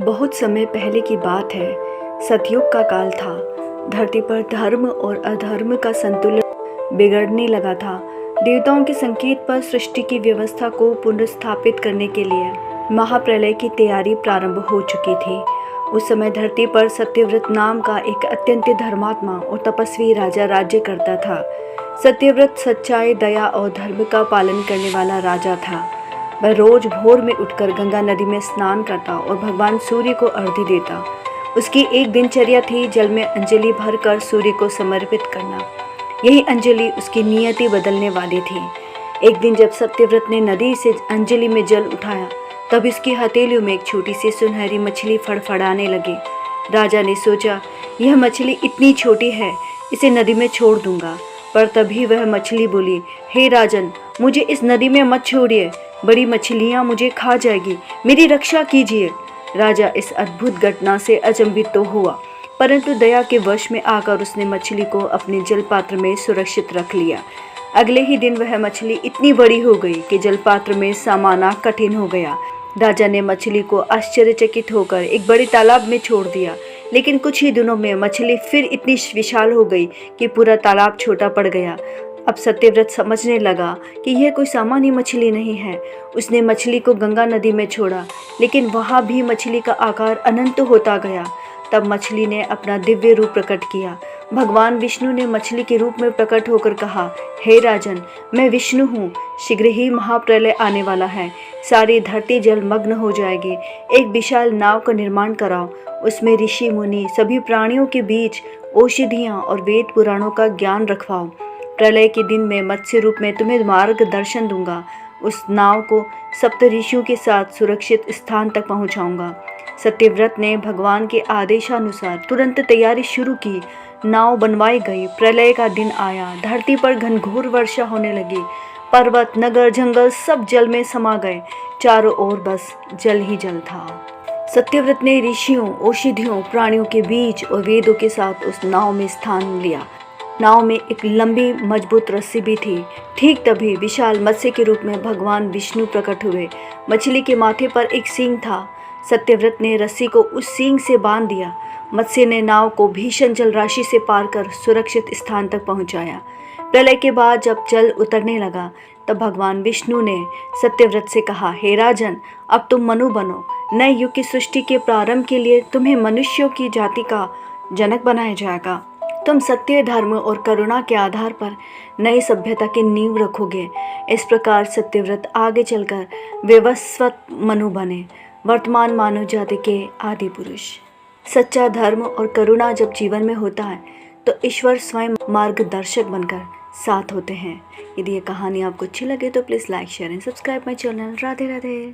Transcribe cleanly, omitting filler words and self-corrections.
बहुत समय पहले की बात है। सतयुग का काल था। धरती पर धर्म और अधर्म का संतुलन बिगड़ने लगा था। देवताओं के संकेत पर सृष्टि की व्यवस्था को पुनर्स्थापित करने के लिए महाप्रलय की तैयारी प्रारंभ हो चुकी थी। उस समय धरती पर सत्यव्रत नाम का एक अत्यंत धर्मात्मा और तपस्वी राजा राज्य करता था। सत्यव्रत सच्चाई, दया और धर्म का पालन करने वाला राजा था। वह रोज भोर में उठकर गंगा नदी में स्नान करता और भगवान सूर्य को अर्घ्य देता। उसकी एक दिनचर्या थी जल में अंजलि भरकर सूर्य को समर्पित करना। यही अंजलि उसकी नियति बदलने वाली थी। एक दिन जब सत्यव्रत ने नदी से अंजलि में जल उठाया, तब इसकी हथेलियों में एक छोटी सी सुनहरी मछली फड़फड़ाने लगी। राजा ने सोचा, यह मछली इतनी छोटी है, इसे नदी में छोड़ दूंगा। पर तभी वह मछली बोली, हे राजन, मुझे इस नदी में मत छोड़िए, बड़ी मछलियाँ मुझे खा जाएगी, मेरी रक्षा कीजिए। राजा इस अद्भुत घटना से अचंभित तो हुआ, परंतु दया के वश में आकर उसने मछली को अपने जलपात्र में सुरक्षित रख लिया। अगले ही दिन वह मछली इतनी बड़ी हो गई कि जलपात्र में समाना कठिन हो गया। राजा ने मछली को आश्चर्यचकित होकर एक बड़े तालाब में छोड़ दिया, लेकिन कुछ ही दिनों में मछली फिर इतनी विशाल हो गई कि पूरा तालाब छोटा पड़ गया। अब सत्यव्रत समझने लगा कि यह कोई सामान्य मछली नहीं है। उसने मछली को गंगा नदी में छोड़ा, लेकिन वहाँ भी मछली का आकार अनंत होता गया। तब मछली ने अपना दिव्य रूप प्रकट किया। भगवान विष्णु ने मछली के रूप में प्रकट होकर कहा, हे राजन, मैं विष्णु हूँ। शीघ्र ही महाप्रलय आने वाला है। सारी धरती जलमग्न हो जाएगी। एक विशाल नाव का निर्माण कराओ। उसमें ऋषि मुनि, सभी प्राणियों के बीच औषधियाँ और वेद पुराणों का ज्ञान रखवाओ। प्रलय के दिन मैं मत्स्य रूप में तुम्हें मार्गदर्शन दूंगा। उस नाव को सप्त ऋषियों के साथ सुरक्षित स्थान तक पहुंचाऊंगा। सत्यव्रत ने भगवान के आदेशानुसार तुरंत तैयारी शुरू की। नाव बनवाई गई। प्रलय का दिन आया। धरती पर घनघोर वर्षा होने लगी। पर्वत, नगर, जंगल सब जल में समा गए। चारों ओर बस जल ही जल था। सत्यव्रत ने ऋषियों, औषधियों, प्राणियों के बीच और वेदों के साथ उस नाव में स्थान लिया। नाव में एक लंबी मजबूत रस्सी भी थी। ठीक तभी विशाल मत्स्य के रूप में भगवान विष्णु प्रकट हुए। मछली के माथे पर एक सींग था। सत्यव्रत ने रस्सी को उस सींग से बांध दिया। मत्स्य ने नाव को भीषण जलराशि से पार कर सुरक्षित स्थान तक पहुंचाया। प्रलय के बाद जब जल उतरने लगा, तब भगवान विष्णु ने सत्यव्रत से कहा, हे राजन, अब तुम मनु बनो। नए युग की सृष्टि के प्रारंभ के लिए तुम्हें मनुष्यों की जाति का जनक बनाया जाएगा। तुम सत्य, धर्म और करुणा के आधार पर नई सभ्यता की नींव रखोगे। इस प्रकार सत्यव्रत आगे चलकर वैवस्वत मनु बने, वर्तमान मानव जाति के आदि पुरुष। सच्चा धर्म और करुणा जब जीवन में होता है, तो ईश्वर स्वयं मार्गदर्शक बनकर साथ होते हैं। यदि ये कहानी आपको अच्छी लगे तो please like, share and subscribe my channel. Radhe Radhe.